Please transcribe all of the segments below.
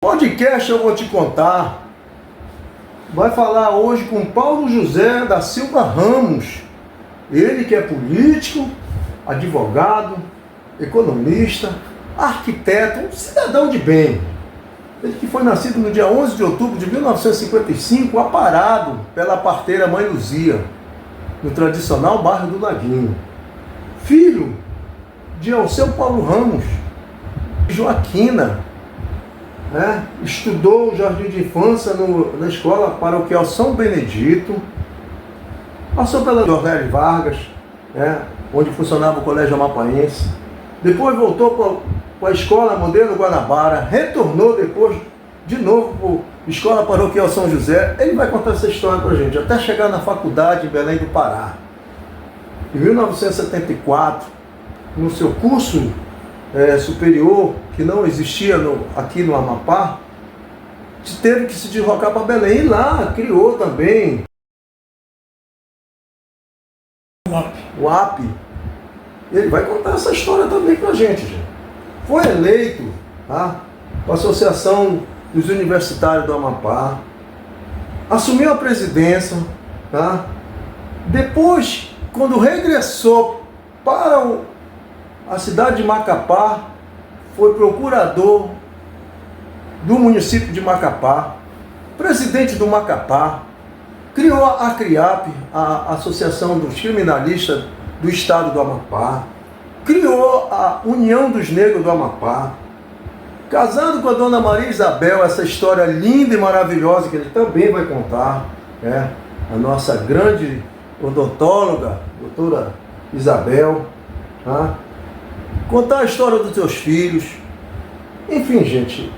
Podcast eu vou te contar. Vai falar hoje com Paulo José da Silva Ramos. Ele que é político, advogado, economista, arquiteto, um cidadão de bem. Ele que foi nascido no dia 11 de outubro de 1955, aparado pela parteira Mãe Luzia, no tradicional bairro do Laguinho. Filho de Alceu Paulo Ramos, Joaquina, estudou o jardim de infância na escola paroquial São Benedito, passou pela Dornelles Vargas, onde funcionava o Colégio Amapaense, depois voltou para a escola Modelo Guanabara, retornou depois de novo para a escola paroquial São José. Ele vai contar essa história para a gente, até chegar na faculdade em Belém do Pará. Em 1974, no seu curso superior, que não existia aqui no Amapá, teve que se deslocar para Belém, e lá criou também o AP. Ele vai contar essa história também para a gente. Foi eleito para a Associação dos Universitários do Amapá, assumiu a presidência, depois, quando regressou para a cidade de Macapá, foi procurador do município de Macapá, presidente do Macapá, criou a CRIAP, a Associação dos Criminalistas do Estado do Amapá, criou a União dos Negros do Amapá, casado com a dona Maria Isabel, essa história linda e maravilhosa que ele também vai contar, a nossa grande odontóloga, doutora Isabel, contar a história dos seus filhos. Enfim, gente,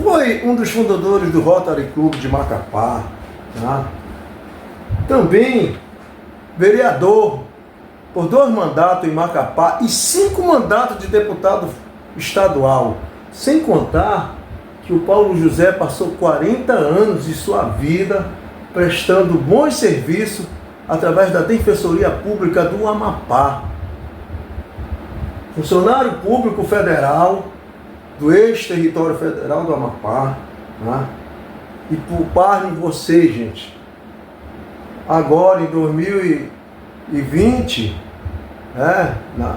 foi um dos fundadores do Rotary Club de Macapá, também vereador por 2 mandatos em Macapá e 5 mandatos de deputado estadual, sem contar que o Paulo José passou 40 anos de sua vida prestando bons serviços através da Defensoria Pública do Amapá. Funcionário público federal do ex-território federal do Amapá. E por par de vocês, gente, agora em 2020,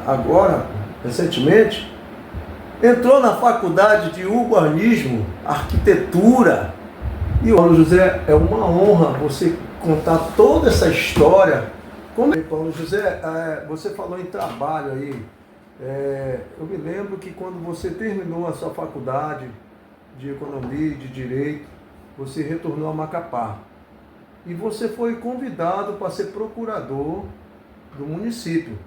agora, recentemente, entrou na faculdade de urbanismo, arquitetura. E o Paulo José, é uma honra você contar toda essa história. Paulo José, você falou em trabalho aí. Eu me lembro que quando você terminou a sua faculdade de economia e de direito, você retornou a Macapá. E você foi convidado para ser procurador do município.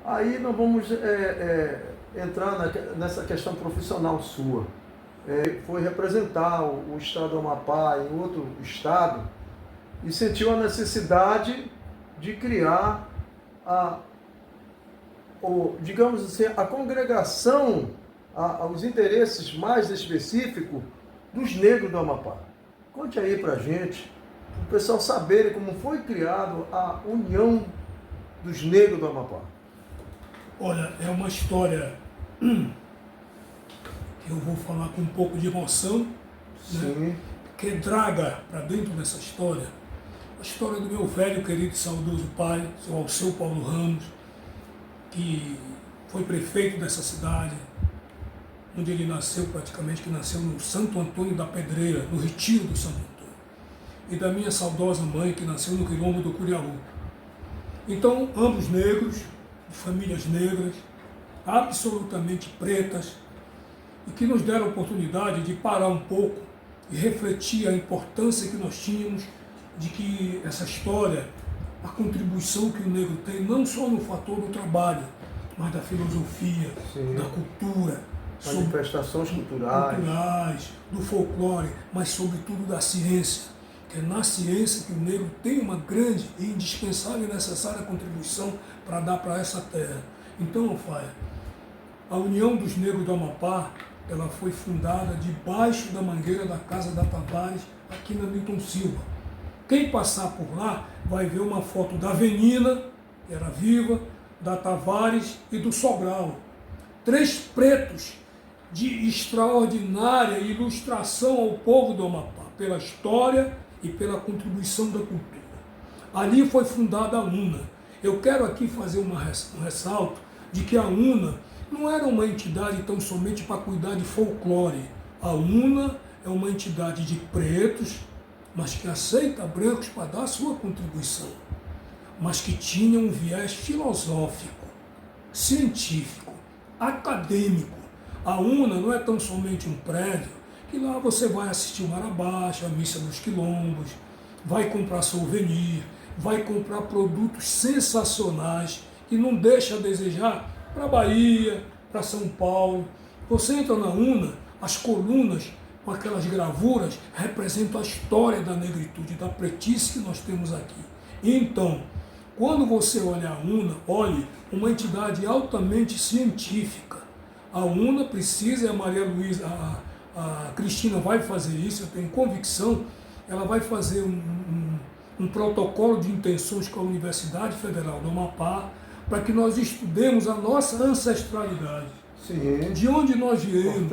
Aí nós vamos entrar nessa questão profissional sua. Foi representar o estado do Amapá em outro estado e sentiu a necessidade de criar digamos assim, a congregação aos interesses mais específicos dos negros do Amapá. Conte aí pra gente, para o pessoal saberem como foi criado a União dos Negros do Amapá. Olha, é uma história que eu vou falar com um pouco de emoção, que traga para dentro dessa história a história do meu velho, querido e saudoso pai, seu Alceu Paulo Ramos, que foi prefeito dessa cidade, onde ele nasceu praticamente, que nasceu no Santo Antônio da Pedreira, no Retiro do Santo Antônio, e da minha saudosa mãe, que nasceu no quilombo do Curiaú. Então, ambos negros, de famílias negras, absolutamente pretas, e que nos deram a oportunidade de parar um pouco e refletir a importância que nós tínhamos de que essa história, a contribuição que o negro tem, não só no fator do trabalho, mas da filosofia, da cultura, manifestações culturais, do folclore, mas sobretudo da ciência, que é na ciência que o negro tem uma grande e indispensável e necessária contribuição para dar para essa terra. Então, Faia, a União dos Negros do Amapá, ela foi fundada debaixo da mangueira da Casa da Tavares, aqui na Milton Silva. Quem passar por lá vai ver uma foto da Avenida, que era viva, da Tavares e do Sobral. 3 pretos de extraordinária ilustração ao povo do Amapá, pela história e pela contribuição da cultura. Ali foi fundada a UNA. Eu quero aqui fazer um ressalto de que a UNA não era uma entidade tão somente para cuidar de folclore. A UNA é uma entidade de pretos, mas que aceita brancos para dar a sua contribuição, mas que tinha um viés filosófico, científico, acadêmico. A UNA não é tão somente um prédio que lá você vai assistir o Marabaixa, a Missa dos Quilombos, vai comprar souvenir, vai comprar produtos sensacionais que não deixa a desejar para a Bahia, para São Paulo. Você entra na UNA, as colunas com aquelas gravuras representam a história da negritude, da pretice que nós temos aqui. Então, quando você olha a UNA, olhe uma entidade altamente científica. A UNA precisa, e a Maria Luísa, a Cristina vai fazer isso, eu tenho convicção, ela vai fazer um protocolo de intenções com a Universidade Federal do Amapá, para que nós estudemos a nossa ancestralidade. Sim. De onde nós viemos,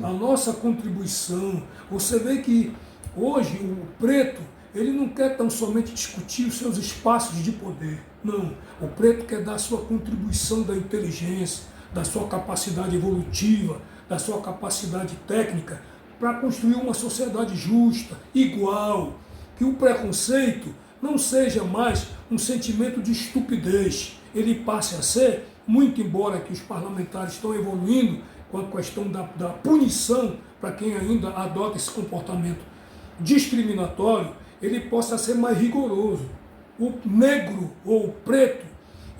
a nossa contribuição. Você vê que hoje o preto, ele não quer tão somente discutir os seus espaços de poder. Não. O preto quer dar a sua contribuição da inteligência, da sua capacidade evolutiva, da sua capacidade técnica, para construir uma sociedade justa, igual. Que o preconceito não seja mais um sentimento de estupidez. Ele passe a ser, muito embora que os parlamentares estão evoluindo com a questão da punição para quem ainda adota esse comportamento discriminatório, ele possa ser mais rigoroso. O negro ou o preto,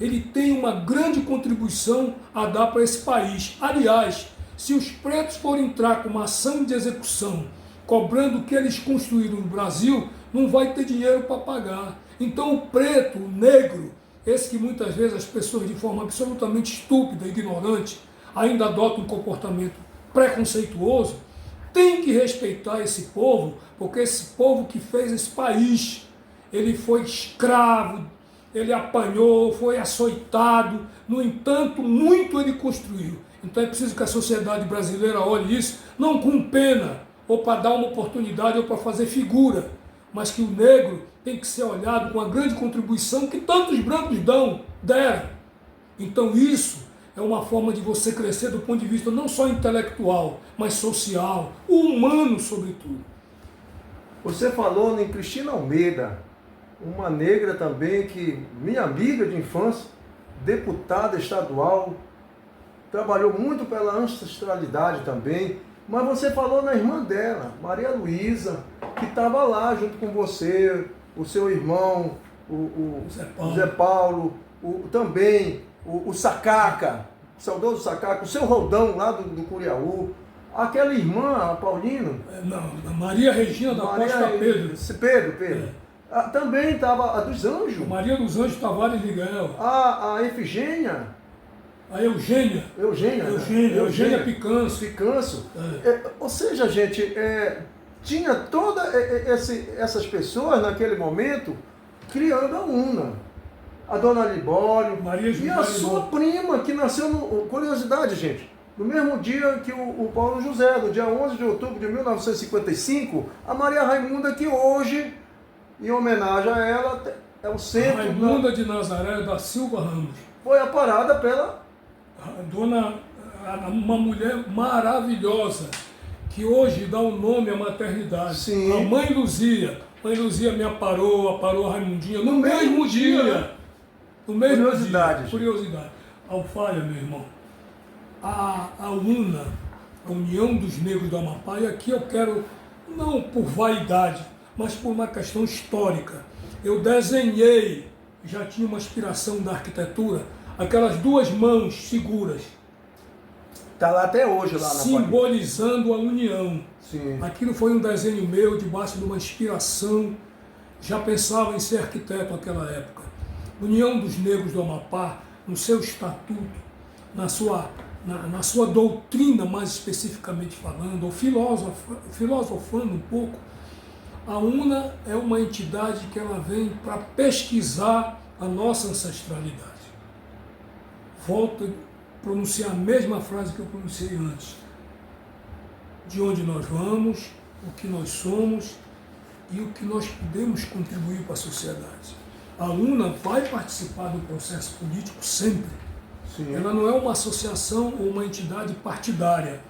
ele tem uma grande contribuição a dar para esse país. Aliás, se os pretos forem entrar com uma ação de execução, cobrando o que eles construíram no Brasil, não vai ter dinheiro para pagar. Então o preto, o negro, esse que muitas vezes as pessoas de forma absolutamente estúpida, ignorante, ainda adotam um comportamento preconceituoso, tem que respeitar esse povo, porque esse povo que fez esse país, ele foi escravo, ele apanhou, foi açoitado, no entanto, muito ele construiu. Então é preciso que a sociedade brasileira olhe isso, não com pena, ou para dar uma oportunidade, ou para fazer figura, mas que o negro tem que ser olhado com a grande contribuição que tantos brancos deram. Então isso é uma forma de você crescer do ponto de vista não só intelectual, mas social, humano sobretudo. Você falou em Cristina Almeida, uma negra também que, minha amiga de infância, deputada estadual, trabalhou muito pela ancestralidade também, mas você falou na irmã dela, Maria Luísa, que estava lá junto com você, o seu irmão, o Zé Paulo, também o Sacaca, o saudoso Sacaca, o seu Roldão lá do Curiaú, aquela irmã, a Paulina. Não, Maria Regina da Costa Pedro. Pedro. É. Também estava a dos Anjos. Maria dos Anjos Tavares Miguel. A Efigênia. A Eugênia. Eugênia Picanço. Ou seja, gente, tinha todas essas pessoas naquele momento criando a UNA. A dona Libório e a sua prima, que nasceu, curiosidade, gente, no mesmo dia que o Paulo José, no dia 11 de outubro de 1955, a Maria Raimunda, que hoje, em homenagem a ela, é o centro... Raimunda de Nazaré da Silva Ramos. Foi aparada pela... uma mulher maravilhosa, que hoje dá um nome à maternidade. Sim. A Mãe Luzia. Mãe Luzia me aparou a Raimundinha no mesmo dia. No mesmo Curiosidade. Dia. Curiosidade. Alfaia, meu irmão. A UNA, a União dos Negros do Amapá, e aqui eu quero, não por vaidade, mas por uma questão histórica. Eu desenhei, já tinha uma inspiração da arquitetura, aquelas duas mãos seguras. Está lá até hoje, lá na simbolizando a união. Sim. Aquilo foi um desenho meu, debaixo de uma inspiração. Já pensava em ser arquiteto naquela época. União dos Negros do Amapá, no seu estatuto, na sua doutrina, mais especificamente falando, ou filosofando um pouco, a UNA é uma entidade que ela vem para pesquisar a nossa ancestralidade. Volto a pronunciar a mesma frase que eu pronunciei antes. de onde nós vamos, o que nós somos e o que nós podemos contribuir para a sociedade. A UNA vai participar do processo político sempre. Sim. Ela não é uma associação ou uma entidade partidária.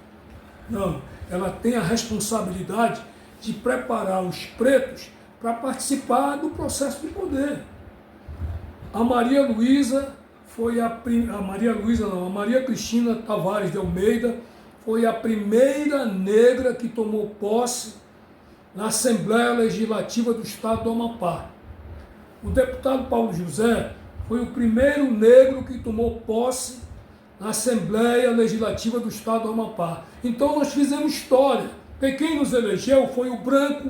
Não, ela tem a responsabilidade de preparar os pretos para participar do processo de poder. A Maria Cristina Tavares de Almeida foi a primeira negra que tomou posse na Assembleia Legislativa do Estado do Amapá. O deputado Paulo José foi o primeiro negro que tomou posse na Assembleia Legislativa do Estado do Amapá. Então nós fizemos história, porque quem nos elegeu foi o branco,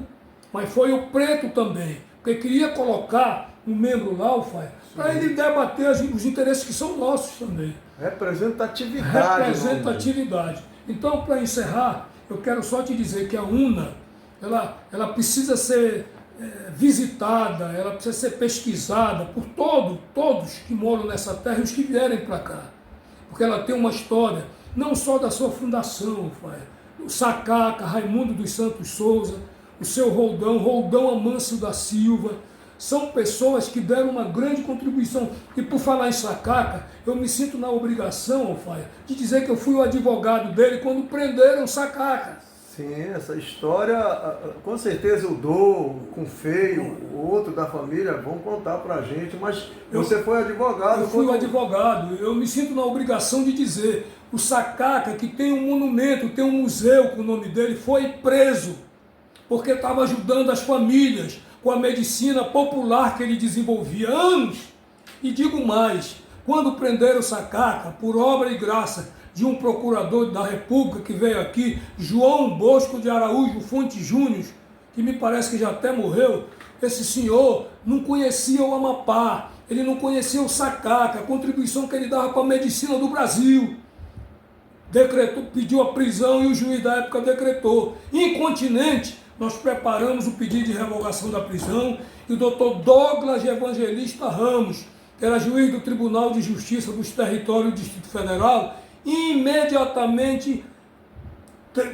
mas foi o preto também, porque queria colocar um membro lá, para ele debater os interesses que são nossos também. Representatividade. Representatividade. Então, para encerrar, eu quero só te dizer que a UNA, ela precisa ser visitada, ela precisa ser pesquisada por todos que moram nessa terra e os que vierem para cá. Porque ela tem uma história, não só da sua fundação, o Sacaca, Raimundo dos Santos Souza, o seu Roldão Amâncio da Silva, são pessoas que deram uma grande contribuição. E por falar em Sacaca, eu me sinto na obrigação, de dizer que eu fui o advogado dele quando prenderam Sacaca. Sim, essa história, com certeza o Dô, com o Feio, o outro da família, vão contar pra gente, mas você foi advogado. Eu fui o advogado, eu me sinto na obrigação de dizer, o Sacaca, que tem um monumento, tem um museu com o nome dele, foi preso, porque estava ajudando as famílias com a medicina popular que ele desenvolvia há anos. E digo mais, quando prenderam o Sacaca, por obra e graça de um procurador da República que veio aqui, João Bosco de Araújo Fonte Júnior, que me parece que já até morreu, esse senhor não conhecia o Amapá, ele não conhecia o Sacaca, a contribuição que ele dava para a medicina do Brasil. Decretou, pediu a prisão e o juiz da época decretou. Incontinente, nós preparamos o pedido de revogação da prisão e o doutor Douglas Evangelista Ramos, que era juiz do Tribunal de Justiça dos Territórios do Distrito Federal, imediatamente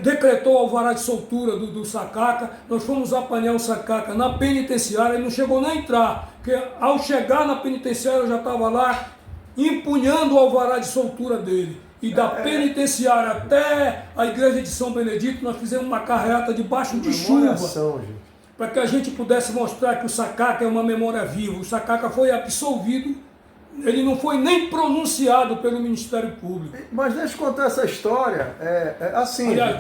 decretou o alvará de soltura do Sacaca. Nós fomos apanhar o Sacaca na penitenciária, ele não chegou nem a entrar, porque ao chegar na penitenciária eu já estava lá empunhando o alvará de soltura dele. E da penitenciária até a igreja de São Benedito, nós fizemos uma carreata debaixo de chuva, para que a gente pudesse mostrar que o Sacaca é uma memória viva. O Sacaca foi absolvido, ele não foi nem pronunciado pelo Ministério Público. Mas deixa eu contar essa história. Assim, aliás,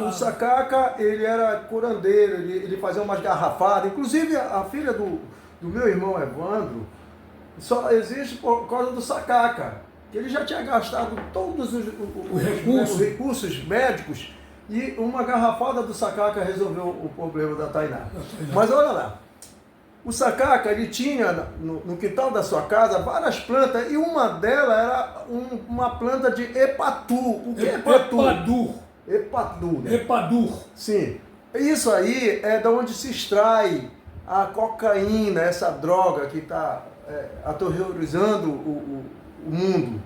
o Sacaca, ele era curandeiro, ele fazia umas garrafadas. Inclusive, a filha do meu irmão Evandro só existe por causa do Sacaca. Ele já tinha gastado todos os recursos médicos e uma garrafada do Sacaca resolveu o problema da Tainá. Mas olha lá, o Sacaca, ele tinha no quintal da sua casa várias plantas e uma delas era uma planta de epatu. O que é epatu? Epatu, né? Epadur. Sim. Isso aí é da onde se extrai a cocaína, essa droga que está aterrorizando o mundo.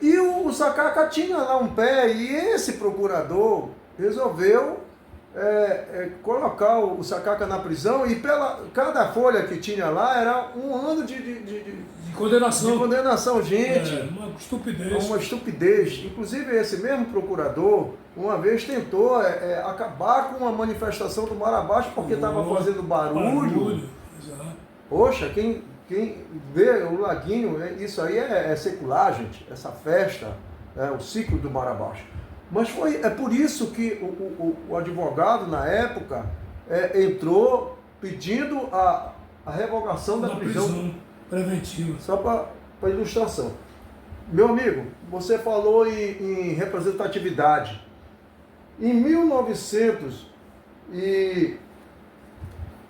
E o Sacaca tinha lá um pé e esse procurador resolveu colocar o Sacaca na prisão e cada folha que tinha lá era um ano de condenação. De condenação, gente. Uma estupidez. Uma estupidez. Inclusive esse mesmo procurador uma vez tentou acabar com uma manifestação do Marabás porque estava fazendo barulho. Exato. Poxa, quem vê o Laguinho, isso aí é secular, gente, essa festa, o ciclo do Marabás. Mas é por isso que o advogado, na época, entrou pedindo a revogação da prisão preventiva. Só para ilustração. Meu amigo, você falou em representatividade. Em 1900,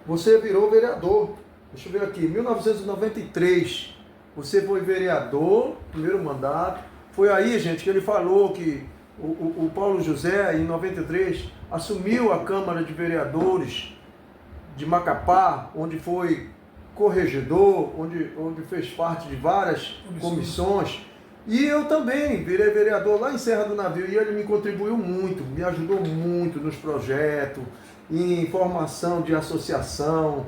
você virou vereador. Deixa eu ver aqui, 1993, você foi vereador, primeiro mandato. Foi aí, gente, que ele falou que o Paulo José, em 93, assumiu a Câmara de Vereadores de Macapá, onde foi corregedor, onde fez parte de várias comissões. E eu também virei vereador lá em Serra do Navio e ele me contribuiu muito, me ajudou muito nos projetos, em formação de associação,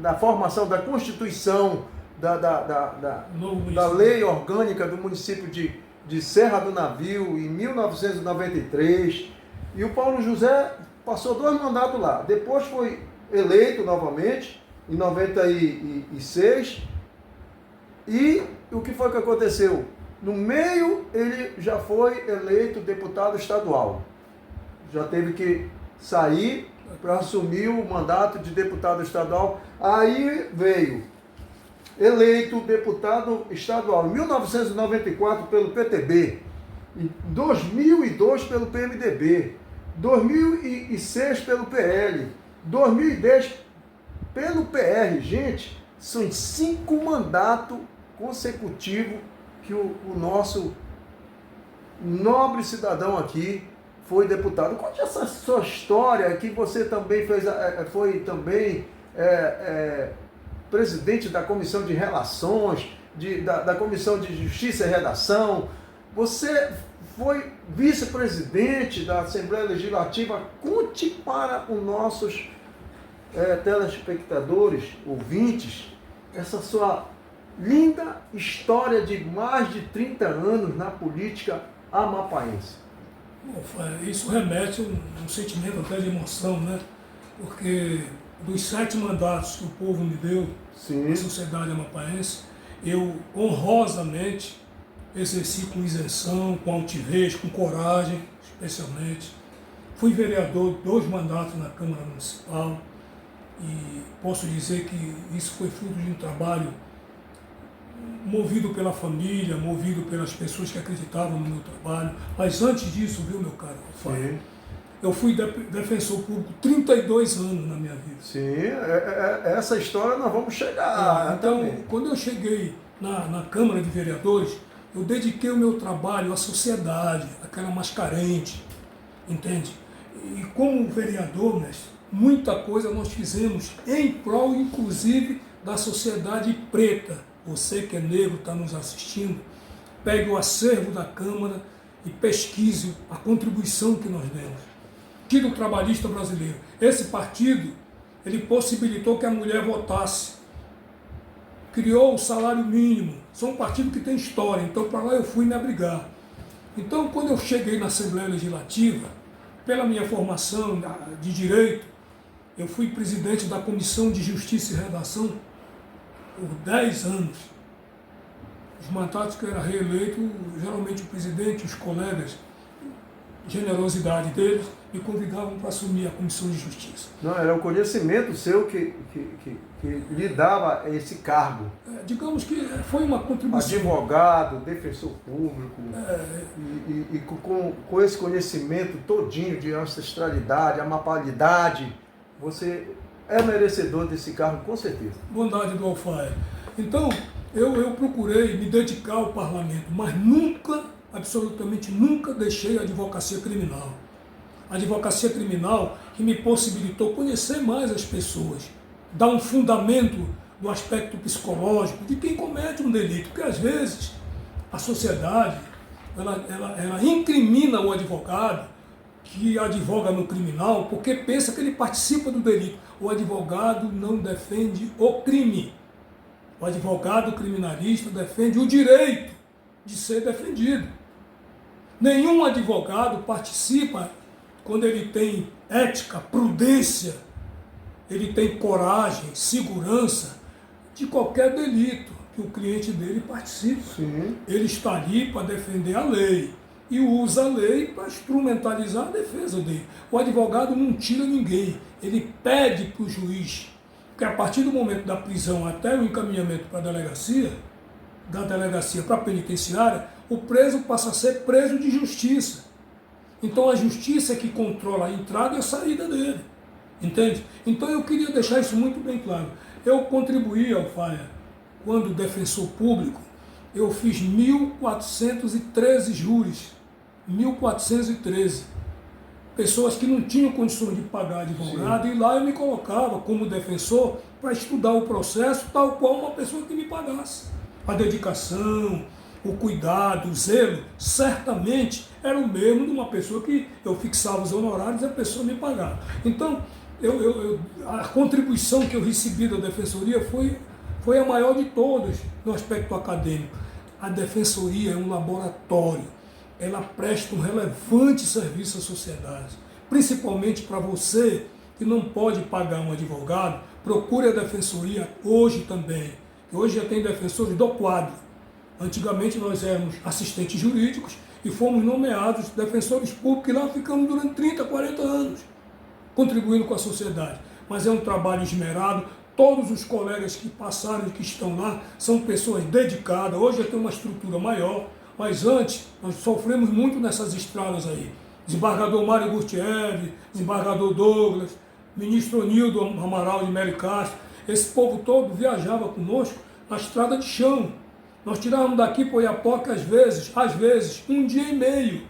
da formação da Constituição, da lei orgânica do município de Serra do Navio em 1993. E o Paulo José passou 2 mandatos lá. Depois foi eleito novamente, em 96. E o que foi que aconteceu? No meio, ele já foi eleito deputado estadual. Já teve que sair para assumir o mandato de deputado estadual. Aí veio eleito deputado estadual em 1994 pelo PTB, em 2002 pelo PMDB, 2006 pelo PL, 2010 pelo PR. Gente, são 5 mandatos consecutivos que o nosso nobre cidadão aqui foi deputado. Conte essa sua história, que você também foi também presidente da Comissão de Relações, da Comissão de Justiça e Redação. Você foi vice-presidente da Assembleia Legislativa. Conte para os nossos telespectadores, ouvintes, essa sua linda história de mais de 30 anos na política amapaense. Isso remete a um sentimento até de emoção, né? Porque dos 7 mandatos que o povo me deu, sim, na sociedade amapaense, eu honrosamente exerci com isenção, com altivez, com coragem, especialmente. Fui vereador 2 mandatos na Câmara Municipal e posso dizer que isso foi fruto de um trabalho movido pela família, movido pelas pessoas que acreditavam no meu trabalho. Mas antes disso, viu, meu caro Rafael, eu fui defensor público 32 anos na minha vida. Sim, essa história nós vamos chegar. Então, também. Quando eu cheguei na Câmara de Vereadores, eu dediquei o meu trabalho à sociedade, àquela mais carente, entende? E como vereador, mestre, muita coisa nós fizemos em prol, inclusive, da sociedade preta. Você que é negro, está nos assistindo, pegue o acervo da Câmara e pesquise a contribuição que nós demos. Partido Trabalhista Brasileiro. Esse partido, ele possibilitou que a mulher votasse. Criou o salário mínimo. São um partido que tem história, então para lá eu fui me abrigar. Então, quando eu cheguei na Assembleia Legislativa, pela minha formação de Direito, eu fui presidente da Comissão de Justiça e Redação por 10 anos. Os mandatos que eu era reeleito, geralmente o presidente, os colegas, generosidade deles, me convidavam para assumir a Comissão de Justiça. Não, era o conhecimento seu que lhe dava esse cargo. Digamos que foi uma contribuição. Advogado, defensor público, e com esse conhecimento todinho de ancestralidade, amapalidade, você é merecedor desse cargo, com certeza. Bondade do Alfaia. Então, eu procurei me dedicar ao parlamento, mas nunca, absolutamente nunca, deixei a advocacia criminal. A advocacia criminal que me possibilitou conhecer mais as pessoas, dar um fundamento do aspecto psicológico de quem comete um delito, porque às vezes a sociedade ela incrimina o advogado que advoga no criminal porque pensa que ele participa do delito. O advogado não defende o crime. O advogado criminalista defende o direito de ser defendido. Nenhum advogado participa quando ele tem ética, prudência, ele tem coragem, segurança de qualquer delito que o cliente dele participe. Sim. Ele está ali para defender a lei e usa a lei para instrumentalizar a defesa dele. O advogado não tira ninguém, ele pede para o juiz, porque a partir do momento da prisão até o encaminhamento para a delegacia, da delegacia para a penitenciária, o preso passa a ser preso de justiça. Então a justiça é que controla a entrada e a saída dele, entende? Então eu queria deixar isso muito bem claro. Eu contribuí, Alfaia, quando defensor público, eu fiz 1.413 júris, 1.413. Pessoas que não tinham condições de pagar advogado, e lá eu me colocava como defensor para estudar o processo tal qual uma pessoa que me pagasse. a dedicação, o cuidado, o zelo, certamente era o mesmo de uma pessoa que eu fixava os honorários e a pessoa me pagava. Então, a contribuição que eu recebi da Defensoria foi a maior de todas no aspecto acadêmico. A Defensoria é um laboratório, ela presta um relevante serviço à sociedade, principalmente para você que não pode pagar um advogado. Procure a Defensoria hoje também, que hoje já tem defensores do quadro. Antigamente nós éramos assistentes jurídicos e fomos nomeados defensores públicos e lá ficamos durante 30, 40 anos, contribuindo com a sociedade. Mas é um trabalho esmerado, todos os colegas que passaram e que estão lá são pessoas dedicadas, hoje já tem uma estrutura maior, mas antes nós sofremos muito nessas estradas aí. Desembargador Mário Gurtiev, desembargador Douglas, ministro Nildo Amaral de Melo Castro, esse povo todo viajava conosco na estrada de chão. Nós tirávamos daqui para Oiapoque às vezes, um dia e meio,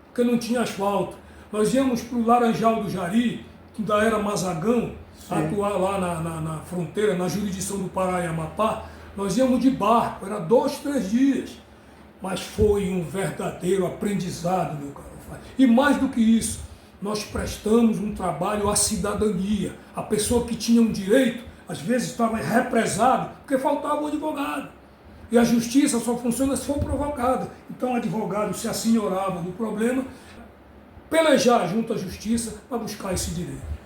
porque não tinha asfalto. Nós íamos para o Laranjal do Jari, que ainda era Mazagão, atuar lá na fronteira, na jurisdição do Pará e Amapá. Nós íamos de barco, era 2, 3 dias. Mas foi um verdadeiro aprendizado, meu caro. E mais do que isso, nós prestamos um trabalho à cidadania. A pessoa que tinha um direito, às vezes estava represado, porque faltava um advogado. E a justiça só funciona se for provocada. Então o advogado se assenhorava do problema, pelejar junto à justiça para buscar esse direito.